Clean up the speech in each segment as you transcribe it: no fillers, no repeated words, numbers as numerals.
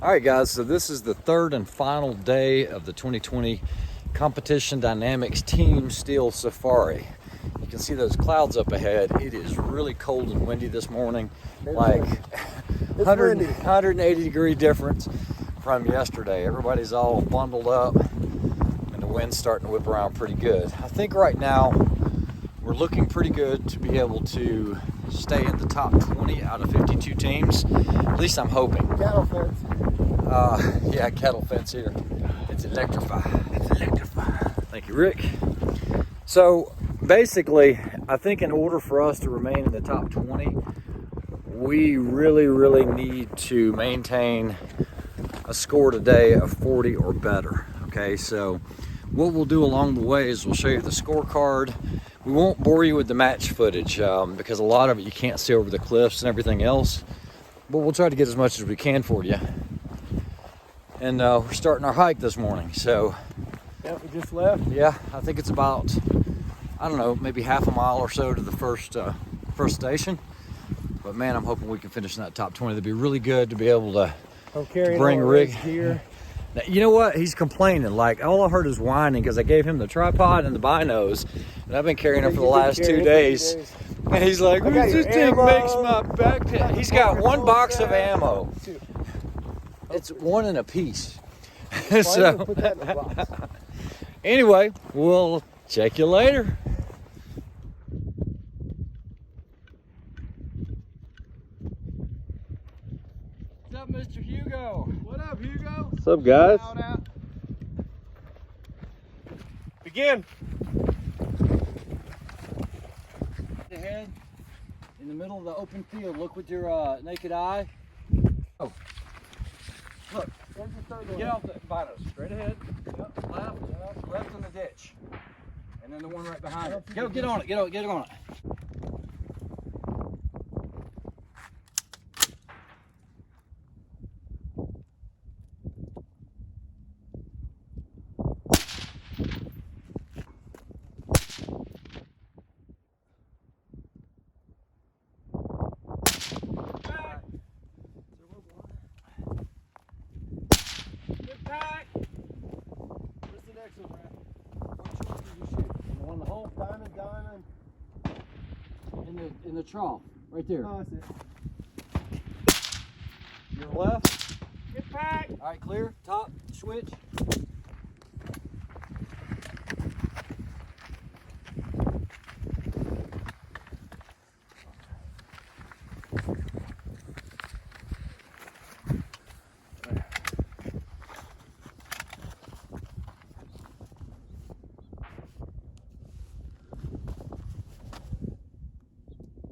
All right, guys, so this is the third and final day of the 2020 Competition Dynamics Team Steel Safari. You can see those clouds up ahead. It is really cold and windy this morning, like 180 degree difference from yesterday. Everybody's all bundled up and the wind's starting to whip around pretty good. I think right now we're looking pretty good to be able to stay in the top 20 out of 52 teams. At least I'm hoping. Cattle fence. Yeah, cattle fence here. It's electrified. It's electrified. Thank you, Rick. So basically, I think in order for us to remain in the top 20, we really need to maintain a score today of 40 or better. Okay, so what we'll do along the way is we'll show you the scorecard. We won't bore you with the match footage because a lot of it you can't see over the cliffs and everything else, but we'll try to get as much as we can for you. And we're starting our hike this morning, so Yeah, we just left. yeah, I think it's about, I don't know, maybe half a mile or so to the first station. But man, I'm hoping we can finish in that top 20. That'd be really good to be able to I'm carrying bring all Rick here. Now, you know what? He's complaining. Like, all I heard is whining because I gave him the tripod and the binos, and I've been carrying it for the last 2 days. And he's like, this thing makes my backpack. He's got one box of ammo. It's one in a piece. So, Put that in the box. anyway, we'll check you later. What's up, Mr. Hugo? What up, Hugo? What's up, guys? Out. Begin. Ahead, in the middle of the open field, look with your naked eye. Oh, look, Where's the third one? get off the binos. Straight ahead, left in the ditch, and then the one right behind it. Go, get on it, get on it. Where's the next one, Brad? Which one did you shoot? The one in the hole? Diamond. In the trough, right there. Oh, that's it. Your left. Get back. All right, clear. Top, switch.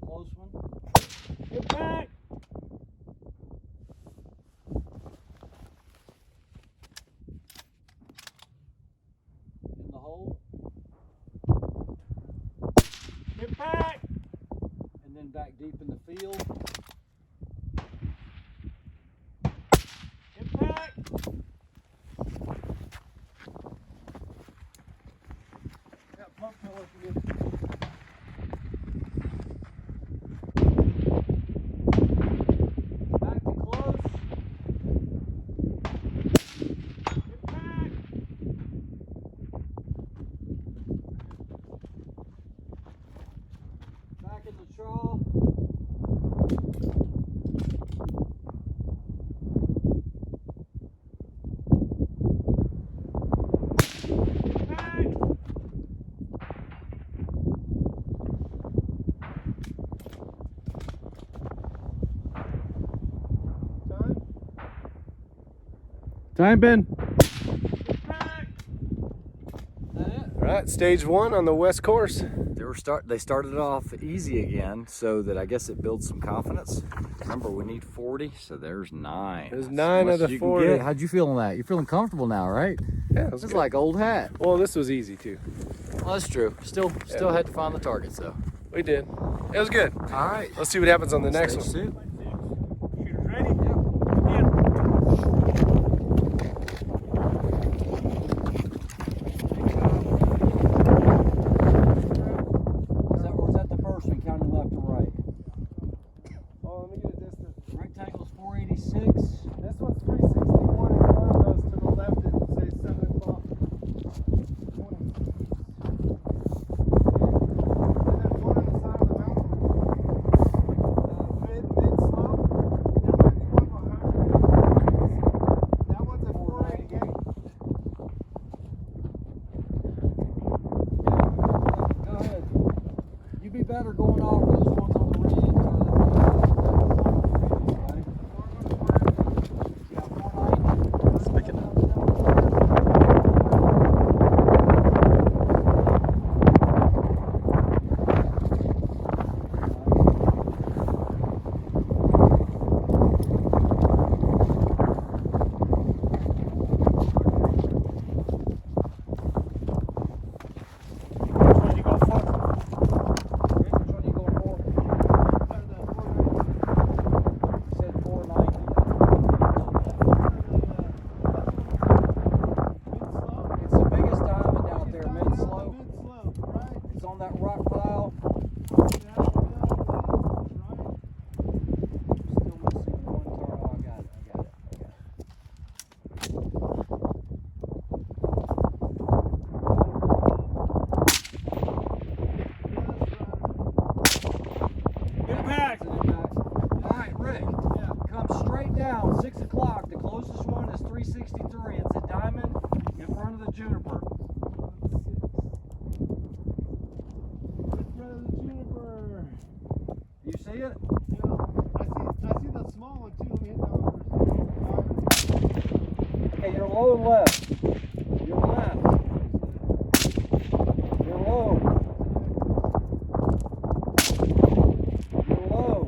Close one. Get back. In the hole. Get back. And then back deep in the field. Get back. Got pump pillow for you. Back to close. Get back. Back in the trough. Get back. Time, Ben. Get back. That it? All right, stage one on the west course. They started it off easy again, so that I guess it builds some confidence. Remember, we need 40, so there's 9. There's 9 of the 40. How'd you feel on that? You're feeling comfortable now, right? Yeah, it This was is good. like old hat. Well, this was easy too. Well, that's true. Still had to find the targets though. We did. It was good. All right. Let's see what happens on the next Stage one. 2. Shooters ready? Was that the first one, counting left and right? Oh, let me get a distance. Rectangle's 486. This one's 360. down, 6 o'clock. The closest one is 363. It's a diamond in front of the juniper. You see it? I see the small one too. Let me hit that one first. Okay, you're low and left. You're left. You're low. You're low.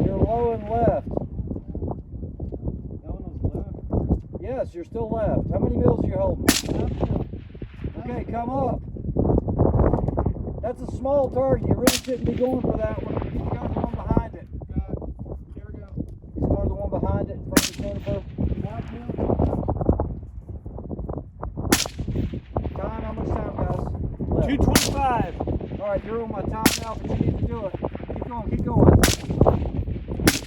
You're low and left. That one was left. Yes, you're still left. How many mils are you holding? Okay, come up. That's a small target. You really shouldn't be going for that one. You go to the one behind it. Got it. Here we go. He's going to the one behind it in front of the juniper. Time, how much time, guys? Left. 225. All right, you're on my top now, but you need to do it. Keep going, keep going.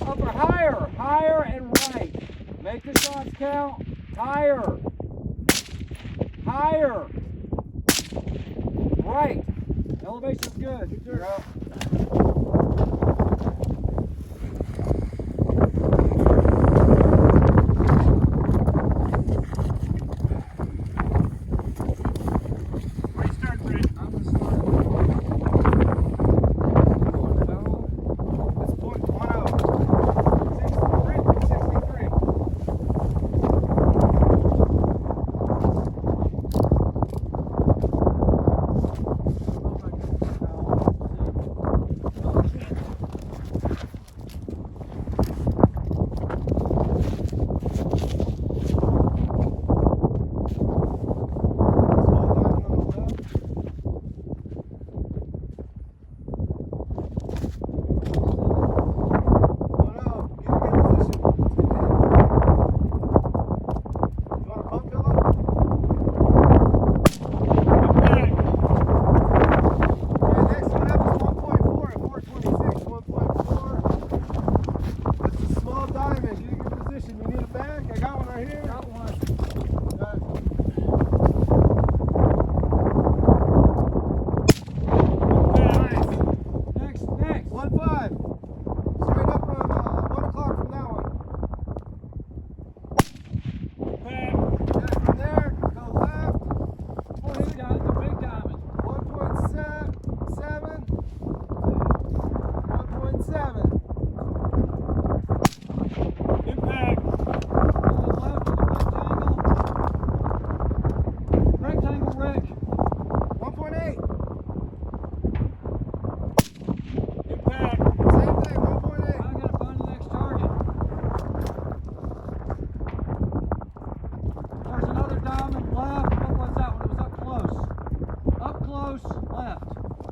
Up or higher, higher and right. Make the shots count. Higher. Higher. Right. Elevation's good. You're up. Where you start, Brent? I'm going to start. It's .10.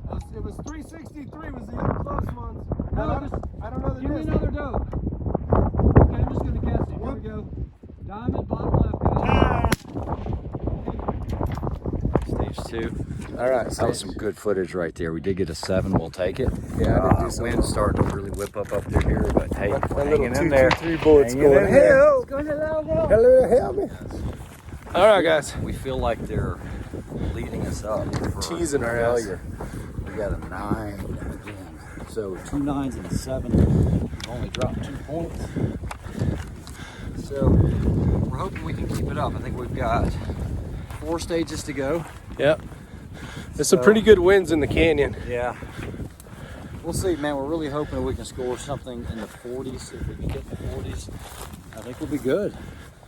63. It was 363 was the up close ones. I don't know the Give me distance. another dope. Okay, I'm just going to guess it. Here we go. Diamond, bottom left, guys. Stage 2. All right. That was some good footage right there. We did get a 7. We'll take it. Yeah, I did do some. Wind's starting to really whip up through here, but hey, A little hanging in 2, there. 2, 3 bullets Hanging going. in there. Help! Hello. Hello, help me. All right, guys. We feel like they're leading us up. For Teasing our ass. failure. We got a 9 again. So 2 9s and a 7. We've only dropped 2 points. So we're hoping we can keep it up. I think we've got 4 stages to go. Yep. There's some pretty good winds in the canyon. Yeah. We'll see, man. We're really hoping we can score something in the 40s. If we can get the 40s, I think we'll be good.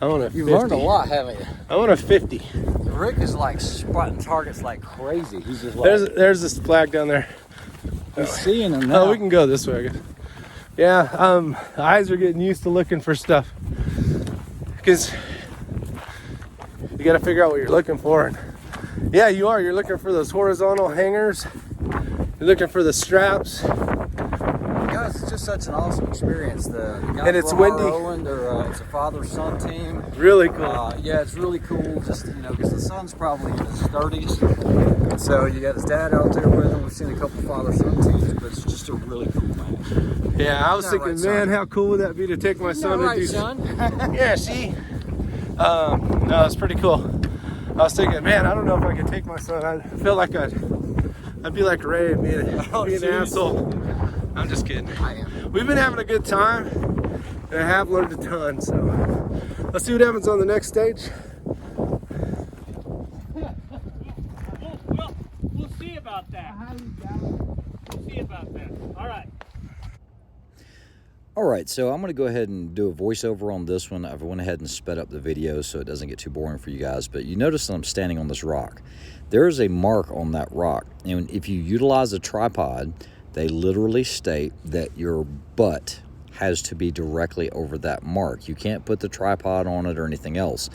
I want a 50. You've learned a lot, haven't you? I want a 50. Rick is like spotting targets like crazy. He's just like, There's this flag down there. he's seeing them now. Oh, we can go this way, I guess. Yeah, eyes are getting used to looking for stuff. Because you got to figure out what you're looking for. And yeah, you are. You're looking for those horizontal hangers. You're looking for the straps. Guys, it's just such an awesome experience. The guys And it's from our windy. Owen, it's a father-son team. Really cool. Yeah, it's really cool. Just because the son's probably in his 30s, so you got his dad out there with him. We've seen a couple father-son teams, but it's just a really cool match. Yeah, I was Isn't that thinking, right, man, son? how cool would that be to take my son right, to do son? Yeah, see? No, it's pretty cool. I was thinking, man, I don't know if I could take my son. I feel like I'd be like Ray and be an geez. asshole. I'm just kidding. I am. we've been having a good time, and I have learned a ton. So let's see what happens on the next stage. We'll see about that. We'll see about that. All right. All right, so I'm going to go ahead and do a voiceover on this one. I've went ahead and sped up the video so it doesn't get too boring for you guys. But you notice that I'm standing on this rock. There is a mark on that rock. And if you utilize a tripod, they literally state that your butt has to be directly over that mark. You can't put the tripod on it or anything else.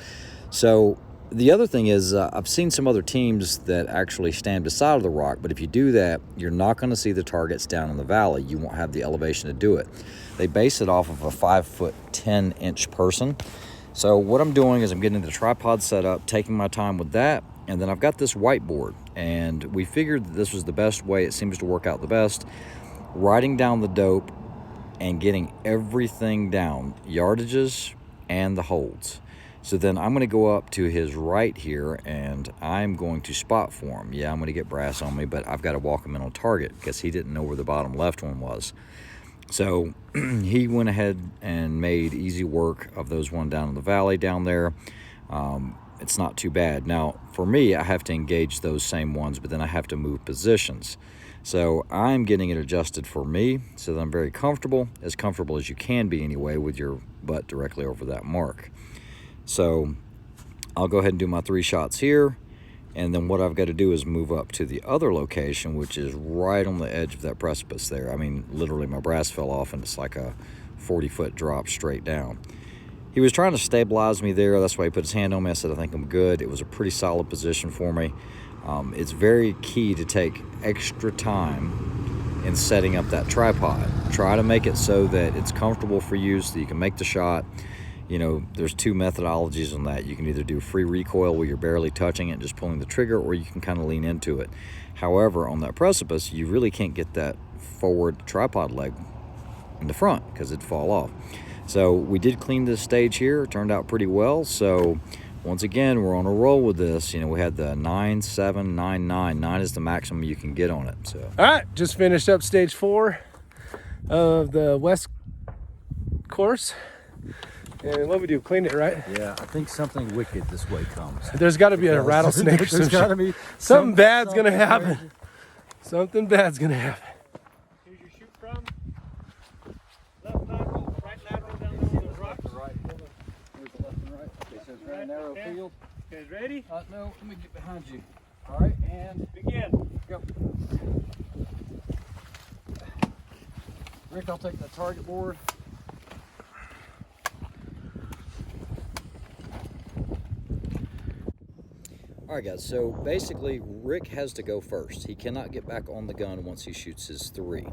So the other thing is I've seen some other teams that actually stand beside of the rock, but if you do that, you're not going to see the targets down in the valley. You won't have the elevation to do it. They base it off of a 5'10" person. So what I'm doing is I'm getting the tripod set up, taking my time with that, and then I've got this whiteboard, and we figured that this was the best way. It seems to work out the best. Writing down the dope and getting everything down, yardages and the holds. So then I'm going to go up to his right here, and I'm going to spot for him. Yeah, I'm going to get brass on me, but I've got to walk him in on target because he didn't know where the bottom left one was. So he went ahead and made easy work of those one down in the valley down there. It's not too bad. Now, for me, I have to engage those same ones, but then I have to move positions. So I'm getting it adjusted for me so that I'm very comfortable as you can be anyway, with your butt directly over that mark. So I'll go ahead and do my 3 shots here, and then what I've got to do is move up to the other location, which is right on the edge of that precipice there. I mean, literally my brass fell off and it's like a 40-foot drop straight down. He was trying to stabilize me there. That's why he put his hand on me. I said, I think I'm good. It was a pretty solid position for me. It's very key to take extra time in setting up that tripod. Try to make it so that it's comfortable for you so that you can make the shot. You know, there's 2 methodologies on that. You can either do free recoil where you're barely touching it and just pulling the trigger, or you can kind of lean into it. However, on that precipice, you really can't get that forward tripod leg in the front because it'd fall off. So we did clean this stage here. It turned out pretty well. So once again, we're on a roll with this. You know, we had the 9.799. 9 is the maximum you can get on it. So All right, just finished up stage 4 of the west course. And what we do, clean it, right? yeah, I think something wicked this way comes. There's got to be a rattlesnake or There's some got to shit. be Something bad's going to happen. Something bad's going to happen. Here's your shoot from. Left lateral, right lateral down there on those rocks. Right. There's the left and right. Okay, so it's very narrow Okay. field. You guys ready? No, let me get behind you. All right, and Begin. go. Rick, I'll take the target board. All right, guys, so basically Rick has to go first. He cannot get back on the gun once he shoots his 3.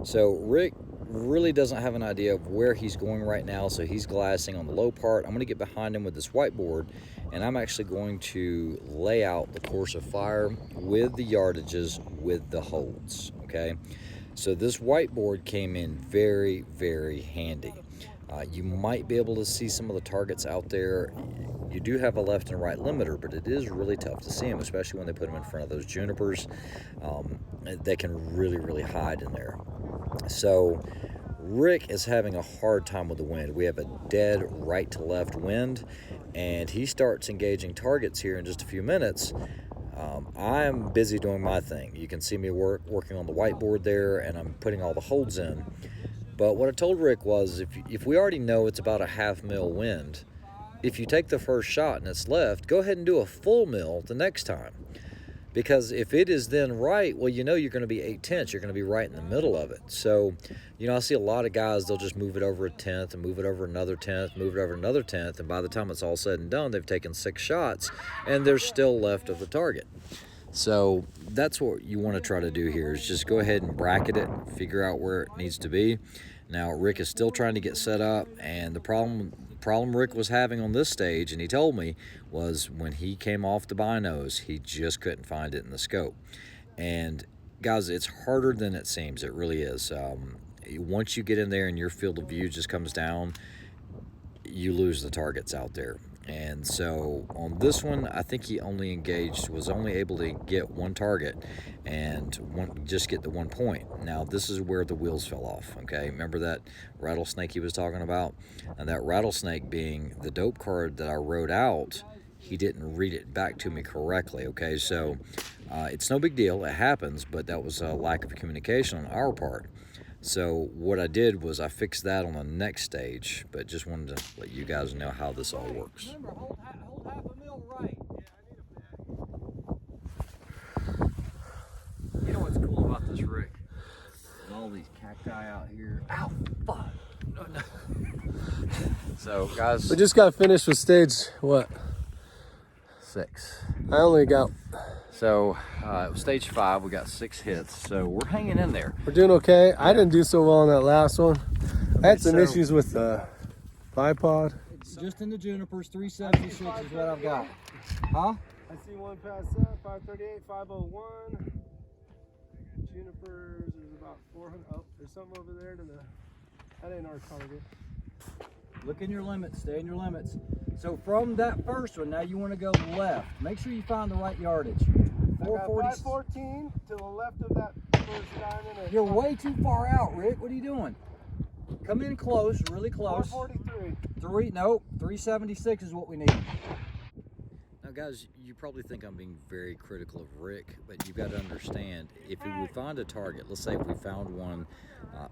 So Rick really doesn't have an idea of where he's going right now, so he's glassing on the low part. I'm going to get behind him with this whiteboard, and I'm actually going to lay out the course of fire with the yardages with the holds, okay? So this whiteboard came in very, very handy. You might be able to see some of the targets out there. You do have a left and right limiter, but it is really tough to see them, especially when they put them in front of those junipers. They can really, really hide in there. So Rick is having a hard time with the wind. We have a dead right to left wind, and he starts engaging targets here in just a few minutes. I'm busy doing my thing. You can see me working on the whiteboard there, and I'm putting all the holds in. But what I told Rick was, if we already know it's about a 1/2 mil wind, if you take the first shot and it's left, go ahead and do a full mil the next time. Because if it is then right, well, you know you're going to be 8/10. You're going to be right in the middle of it. So, you know, I see a lot of guys, they'll just move it over a 1/10 and move it over another 1/10, move it over another 1/10, and by the time it's all said and done, they've taken 6 shots, and they're still left of the target. So that's what you want to try to do here, is just go ahead and bracket it, figure out where it needs to be. Now, Rick is still trying to get set up, and the problem Rick was having on this stage, and he told me, was when he came off the binos, he just couldn't find it in the scope. And guys, it's harder than it seems. It really is. Once you get in there and your field of view just comes down, you lose the targets out there. And so on this one, I think he was only able to get one target and just get the 1 point. Now, this is where the wheels fell off, okay? Remember that rattlesnake he was talking about? And that rattlesnake being the dope card that I wrote out, he didn't read it back to me correctly, okay? So it's no big deal, it happens, but that was a lack of communication on our part. So what I did was I fixed that on the next stage, but just wanted to let you guys know how this all works. Remember, hold half a mil right. You know what's cool about this, Rick? All these cacti out here. Ow, fuck. No. So, guys. We just got finished with stage, what? 6. I only got... So, stage 5, we got 6 hits. So, we're hanging in there. We're doing okay. I didn't do so well on that last one. I had some so- issues with the bipod. Just in the junipers, 376 is what I've got. Huh? I see one pass up, 538, 501. Junipers is about 400. Oh, there's something over there to the. That ain't our target. Look in your limits, stay in your limits. So from that first one, now you want to go left. Make sure you find the right yardage. I got 514 to the left of that first diamond. You're way too far out, Rick. What are you doing? Come in close, really close. 443. Nope, 376 is what we need. Now, guys, you probably think I'm being very critical of Rick, but you've got to understand, if we would find a target, let's say if we found one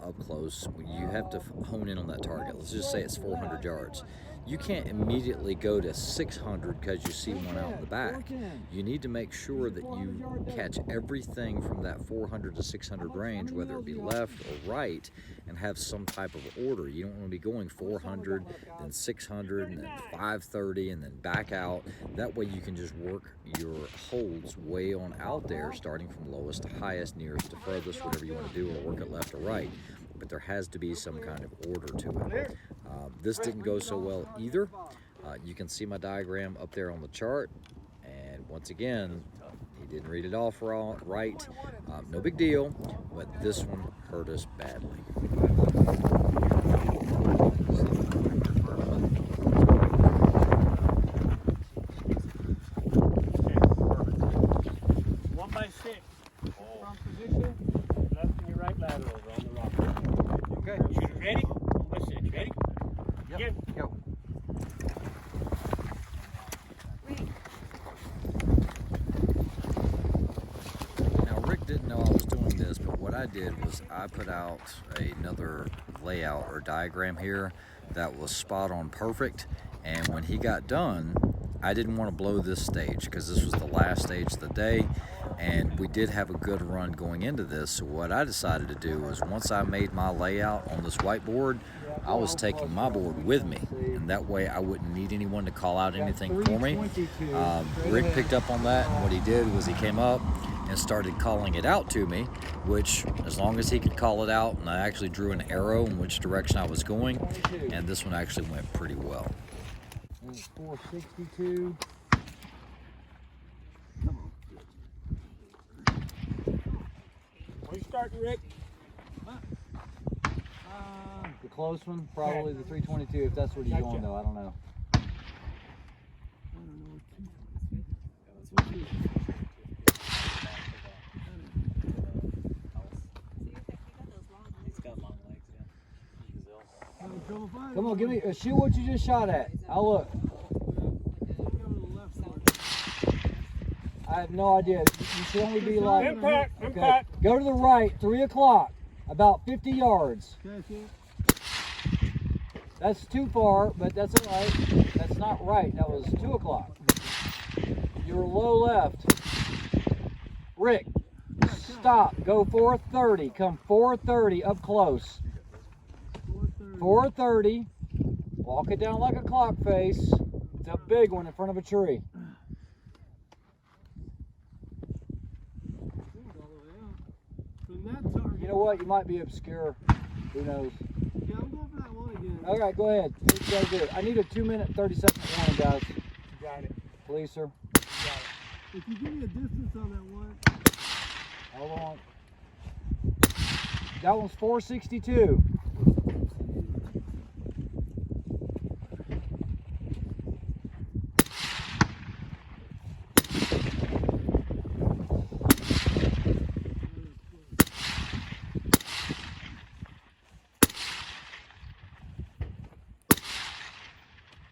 up close, you have to hone in on that target. Let's just say it's 400 yards. You can't immediately go to 600 because you see one out in the back. You need to make sure that you catch everything from that 400 to 600 range, whether it be left or right, and have some type of order. You don't want to be going 400, then 600, and then 530, and then back out. That way you can just work your holds way on out there, starting from lowest to highest, nearest to furthest, whatever you want to do, or work it left or right. But there has to be some kind of order to it. This didn't go so well either. You can see my diagram up there on the chart, and once again, he didn't read it off right. No big deal, but this one hurt us badly. One by 6. From position, left and your right lateral on the rock. Okay. Shooter ready? 1 by 6. Ready? Yep. Go. Now, Rick didn't know I was doing this, but what I did was I put out another layout or diagram here that was spot on perfect, and when he got done, I didn't want to blow this stage because this was the last stage of the day, and we did have a good run going into this. So what I decided to do was, once I made my layout on this whiteboard, I was taking my board with me, and that way I wouldn't need anyone to call out anything for me. Rick picked up on that, and what he did was he came up and started calling it out to me, which, as long as he could call it out, and I actually drew an arrow in which direction I was going, and this one actually went pretty well. 462. Where you starting, Rick? The close one, probably the 322, if that's what he's going though, I don't know. Come on, give me, shoot what you just shot at. I'll look. I have no idea. You should only be like, Impact. Go to the right, 3 o'clock, about 50 yards. That's too far, but that's all right. That's not right. That was 2 o'clock. You're low left. Rick, stop. Go 430. Come 430 up close. 430. Walk it down like a clock face. It's a big one in front of a tree. You know what? You might be obscure. Who knows? Yeah, I'm going for that one again. All right, go ahead. What you gotta do? I need a 2-minute, 30-second warning, guys. You got it. Please, sir. If you give me a distance on that one. Hold on. That one's 462.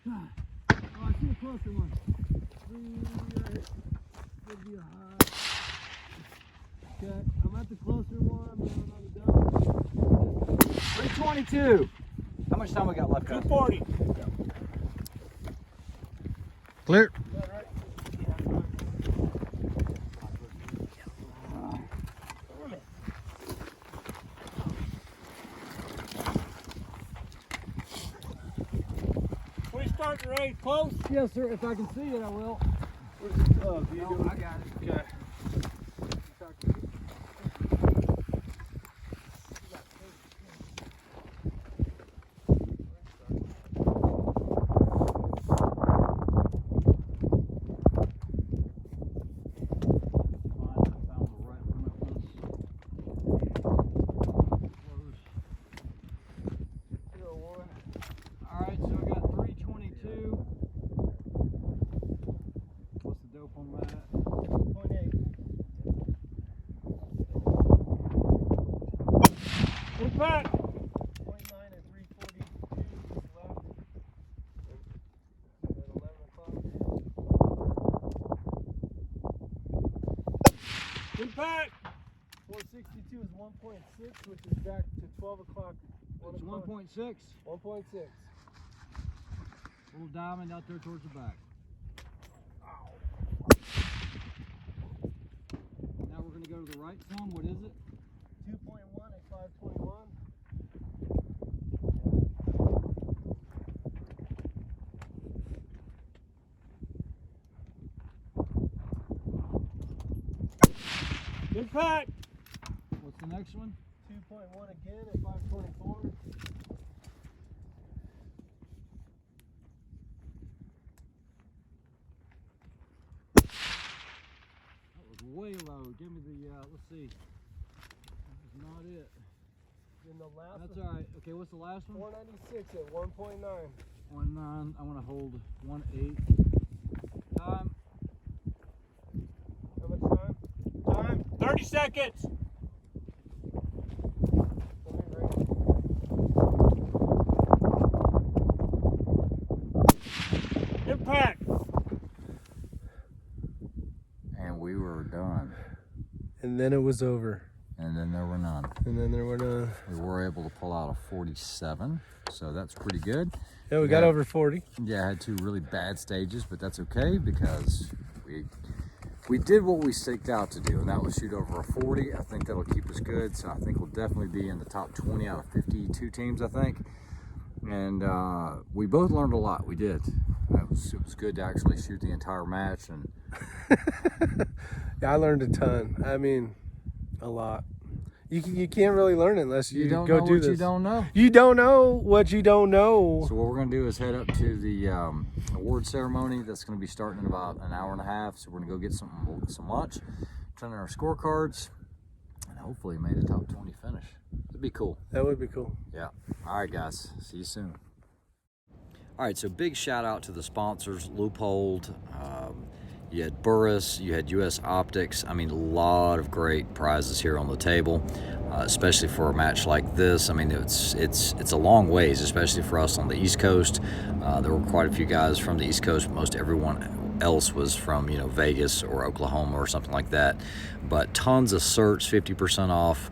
Oh, I see a closer one. 3 right. Should be a high. Okay, I'm at the closer one. I'm on the down. 322. How much time we got left? 240. Clear. We starting to raise close. Yes, sir. If I can see it, I will. Oh, do you do it? I got it. Okay. Alright, so I got 322. What's the dope on that? 0.8. Get back. 0.9 at 342 left. At 11 o'clock. Get back. 462 is 1.6, which is back to 12 o'clock. It's 1.6. 1.6. Little diamond out there towards the back. Now we're going to go to the right some. What is it? 2.1 at 521. Get back. What's the next one? 2.1 again at 524. That was way low. Give me the, let's see. That was not it. Then the last That's one, all right. Okay, what's the last one? 496 at 1.9. 1.9. I want to hold 1.8. Time. How much time? Time. 30 seconds. Let me read. Impact. And we were done. And then it was over. And then there were none. And then there were none. We were able to pull out a 47, so that's pretty good. Yeah, we got Yeah. over 40. Yeah, I had two really bad stages, but that's okay because we did what we staked out to do, and that was shoot over a 40. I think that'll keep us good, so I think we'll definitely be in the top 20 out of 52 teams, I think. And we both learned a lot. We did. It was good to actually shoot the entire match, and Yeah, I learned a ton. I mean, a lot. You can't really learn it unless you, you don't go know do what this. you don't know. You don't know what you don't know. So what we're going to do is head up to the award ceremony. That's going to be starting in about an hour and a half. So we're going to go get some lunch, turn in our scorecards, and hopefully make a top 20 finish. It'd be cool. That would be cool. Yeah. All right, guys. See you soon. All right, so big shout out to the sponsors, Loophole. You had Burris, you had US Optics. I mean, a lot of great prizes here on the table, especially for a match like this. I mean, it's a long ways, especially for us on the East Coast. There were quite a few guys from the East Coast. Most everyone else was from, you know, Vegas or Oklahoma or something like that. But tons of certs, 50% off.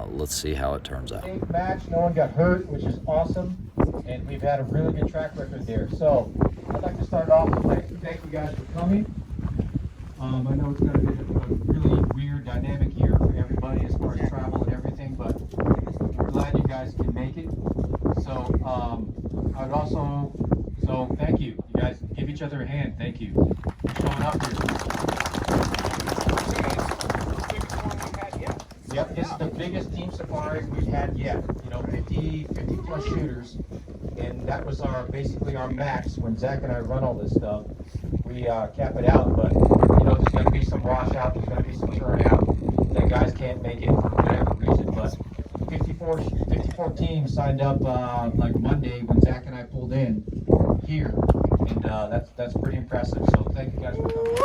Let's see how it turns out. Safe match, no one got hurt, which is awesome, and we've had a really good track record there. So I'd like to start off with thank you guys for coming. I know it's going to be a really weird dynamic year for everybody as far as travel and everything, but we're glad you guys can make it. So I would also, thank you. You guys give each other a hand. Thank you for showing up here. Yep, this is the biggest team safari we've had yet. You know, 50 plus shooters, and that was basically our max when Zach and I run all this stuff. We cap it out, but you know, there's going to be some washout, there's going to be some turnout. That guys can't make it for whatever reason, but 54 teams signed up like Monday when Zach and I pulled in here, and that's pretty impressive. So thank you guys for coming.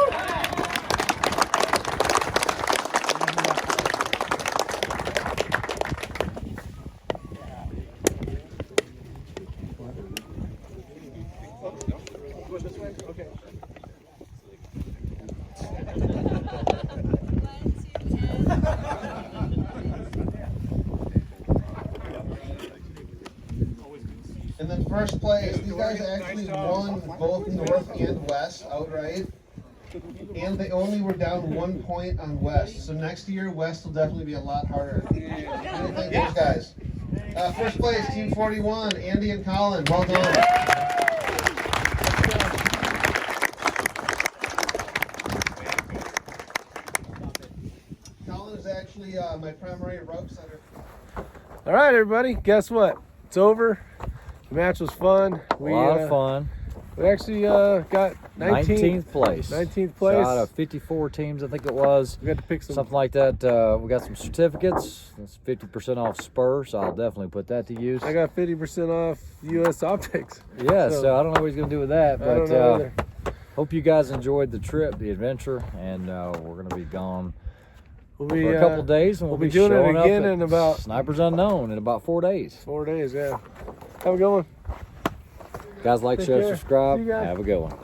And then first place, these guys actually won both North and West outright. And they only were down 1 point on West. So next year, West will definitely be a lot harder. What do you think, those guys? First place, Team 41, Andy and Colin. Well done. Colin is actually my primary route setter. All right, everybody. Guess what? It's over. The match was fun. A lot of fun. We actually got 19th place. 19th place. So out of 54 teams, I think it was. We got to pick some. Something like that. We got some certificates. That's 50% off Spur, so I'll definitely put that to use. I got 50% off US Optics. Yeah, so I don't know what he's going to do with that, I don't but know either. hope you guys enjoyed the trip, the adventure, and we're going to be gone We'll be, for a couple days, and we'll we'll be doing it showing again up at in about Snipers Unknown in about 4 days. 4 days. Yeah. Have a good one. Guys, like, Take share, care. subscribe. See you guys. Have a good one.